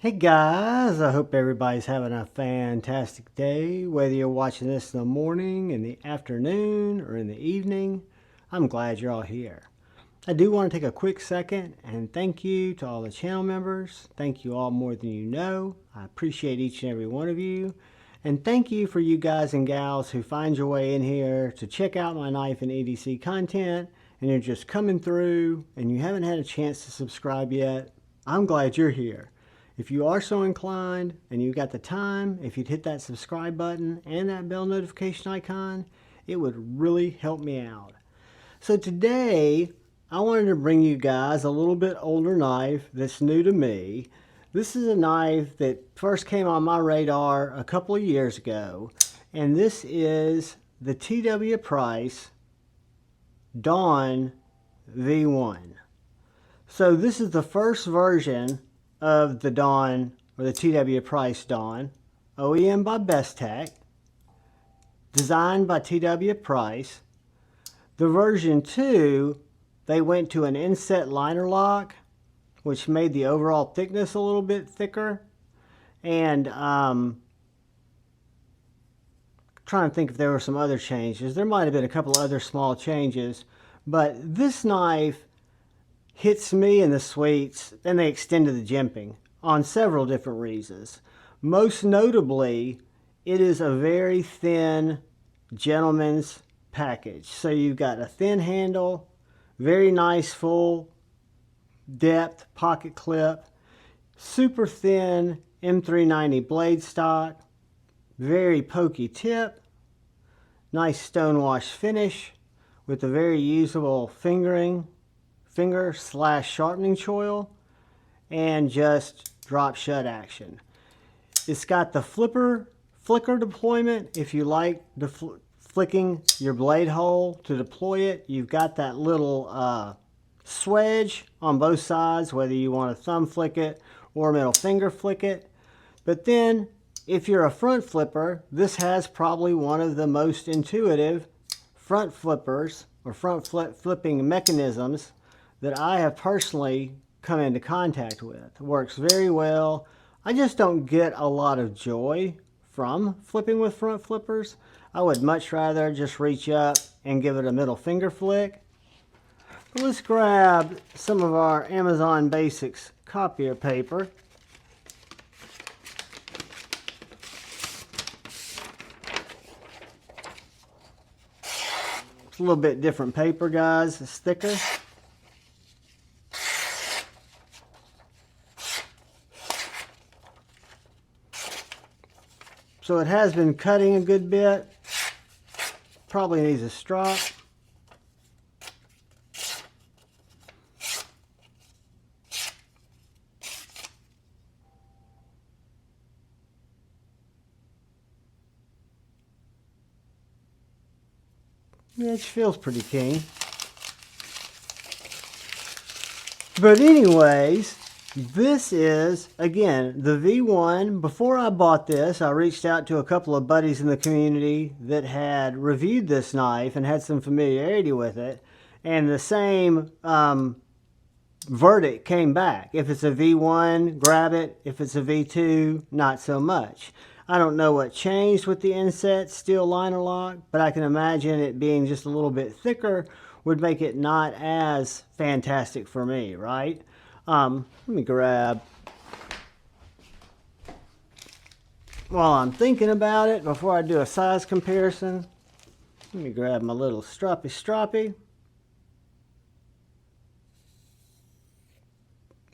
Hey guys, I hope everybody's having a fantastic day. Whether you're watching this in the morning, in the afternoon, or in the evening, I'm glad you're all here. I do want to take a quick second and thank you to all the channel members. Thank you all more than you know. I appreciate each and every one of you. And thank you for you guys and gals who find your way in here to check out my knife and EDC content, and you're just coming through and you haven't had a chance to subscribe yet. I'm glad you're here. If you are so inclined and you got the time, if you'd hit that subscribe button and that bell notification icon, it would really help me out. So today, I wanted to bring you guys a little bit older knife that's new to me. This is a knife that first came on my radar a couple of years ago, and this is the T.W. Price Dawn V1. So this is the first version of the Dawn, or the T.W. Price Dawn, OEM by Bestech, designed by T.W. Price. The version 2, they went to an inset liner lock, which made the overall thickness a little bit thicker. And trying to think if there were some other changes. There might have been a couple other small changes, but this knife hits me in the sweets, and they extended the jimping on several different reasons. Most notably, it is a very thin gentleman's package. So you've got a thin handle, very nice full depth pocket clip, super thin M390 blade stock, very pokey tip, nice stonewash finish with a very usable finger/sharpening choil, and just drop shut action. It's got the flicker deployment. If you like flicking your blade hole to deploy it, you've got that little swedge on both sides, whether you want to thumb flick it or middle finger flick it. But then if you're a front flipper, this has probably one of the most intuitive front flippers or front flipping mechanisms that I have personally come into contact with. It works very well. I just don't get a lot of joy from flipping with front flippers. I would much rather just reach up and give it a middle finger flick. But let's grab some of our Amazon Basics copier paper. It's a little bit different paper, guys. It's thicker. So it has been cutting a good bit. Probably needs a strop. Yeah, it feels pretty keen. But anyways, this is, again, the V1. Before I bought this, I reached out to a couple of buddies in the community that had reviewed this knife and had some familiarity with it. And the same verdict came back. If it's a V1, grab it. If it's a V2, not so much. I don't know what changed with the inset steel liner lock, but I can imagine it being just a little bit thicker would make it not as fantastic for me, right? Let me grab, while I'm thinking about it, before I do a size comparison, let me grab my little stroppy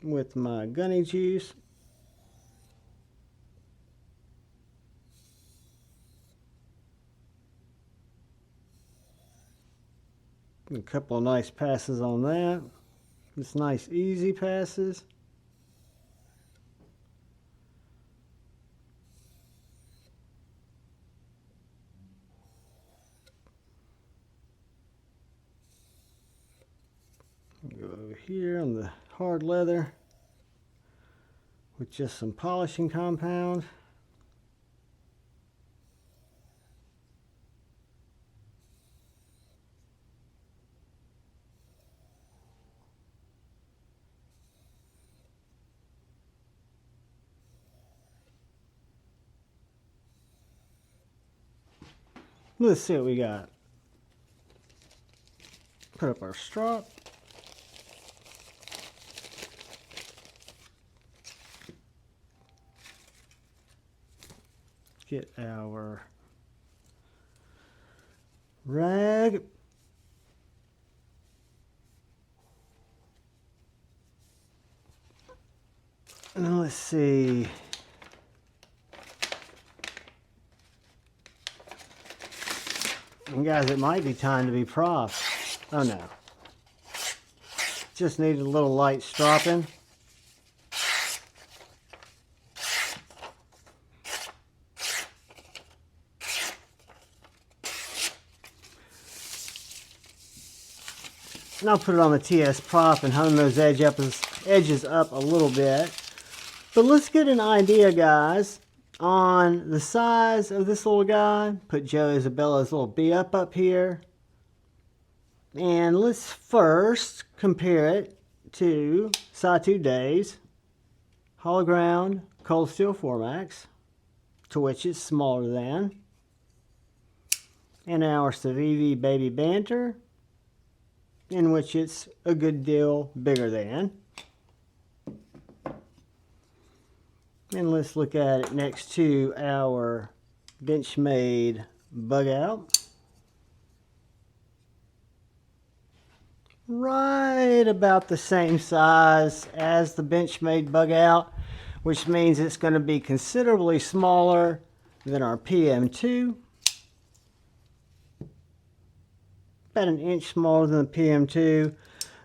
with my gunny juice. A couple of nice passes on that. Just nice easy passes. Go over here on the hard leather with just some polishing compound. Let's see what we got. Put up our strop. Get our rag. And let's see. And guys, it might be time to be prof. Oh no. Just need a little light stropping. And I'll put it on the TS prop and hone those edges up a little bit. But let's get an idea, guys, on the size of this little guy. Put Joe Isabella's little B up here. And let's first compare it to Sawtooth Days Hollow Ground Cold Steel Formax, to which it's smaller than, and our Civivi Baby Banter, in which it's a good deal bigger than. And let's look at it next to our Benchmade Bug Out. Right about the same size as the Benchmade Bug Out, which means it's going to be considerably smaller than our PM2. About an inch smaller than the PM2.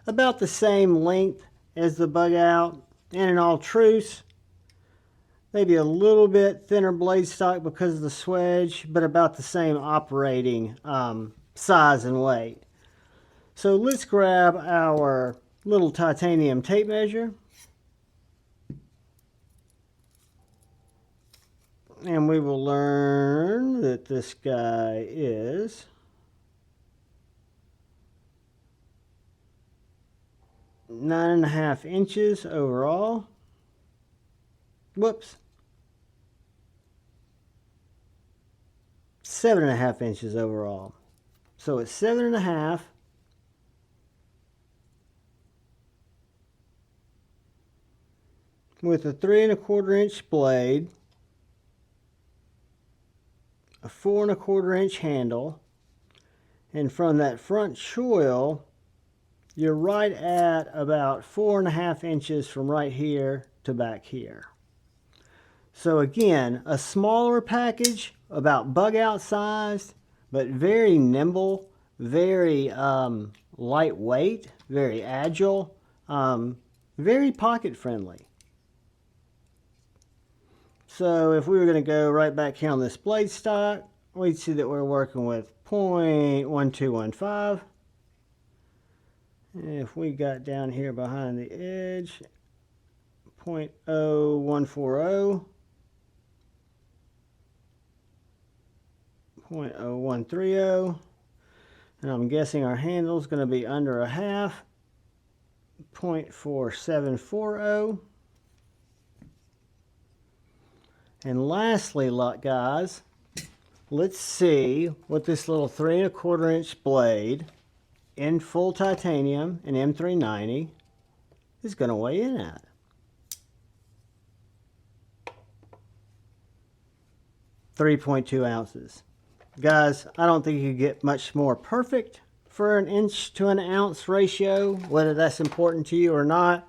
About the same length as the Bug Out. And in all truth, maybe a little bit thinner blade stock because of the swedge, but about the same operating size and weight. So let's grab our little titanium tape measure. And we will learn that this guy is 9.5 inches overall. Whoops. 7.5 inches overall. So it's 7.5. With a 3¼ inch blade, a 4¼ inch handle, and from that front choil, you're right at about 4.5 inches from right here to back here. So again, a smaller package, about bug out sized, but very nimble, very lightweight, very agile, very pocket friendly. So if we were going to go right back here on this blade stock, we'd see that we're working with 0.1215. If we got down here behind the edge, 0.0140, 0.0130, and I'm guessing our handle is going to be under a half, 0.4740. And lastly, guys, let's see what this little 3¼ inch blade in full titanium and M390 is going to weigh in at. .2 ounces. Guys, I don't think you could get much more perfect for an inch to an ounce ratio, whether that's important to you or not.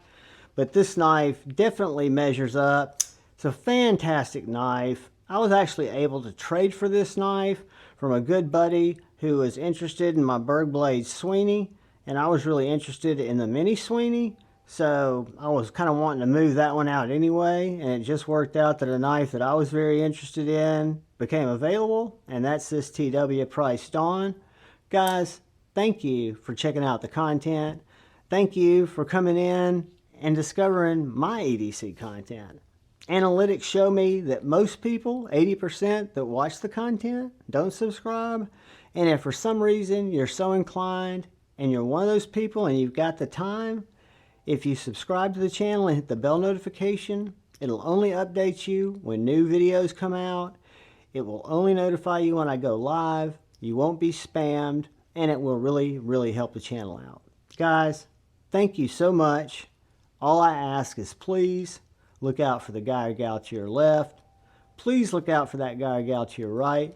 But this knife definitely measures up. It's a fantastic knife. I was actually able to trade for this knife from a good buddy who was interested in my Berg Blade Sweeney, and I was really interested in the Mini Sweeney, so I was kind of wanting to move that one out anyway, and it just worked out that a knife that I was very interested in became available, and that's this TW Price Dawn. Guys, thank you for checking out the content. Thank you for coming in and discovering my EDC content. Analytics show me that most people, 80% that watch the content, don't subscribe. And if for some reason you're so inclined and you're one of those people and you've got the time, if you subscribe to the channel and hit the bell notification, it'll only update you when new videos come out. It will only notify you when I go live. you won't be spammed, and it will really help the channel out. Guys, thank you so much. All I ask is please look out for the guy or gal to your left. Please look out for that guy or gal to your right.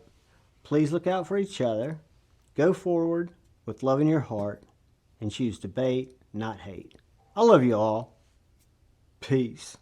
Please look out for each other. Go forward with love in your heart and choose debate, not hate. I love you all. Peace.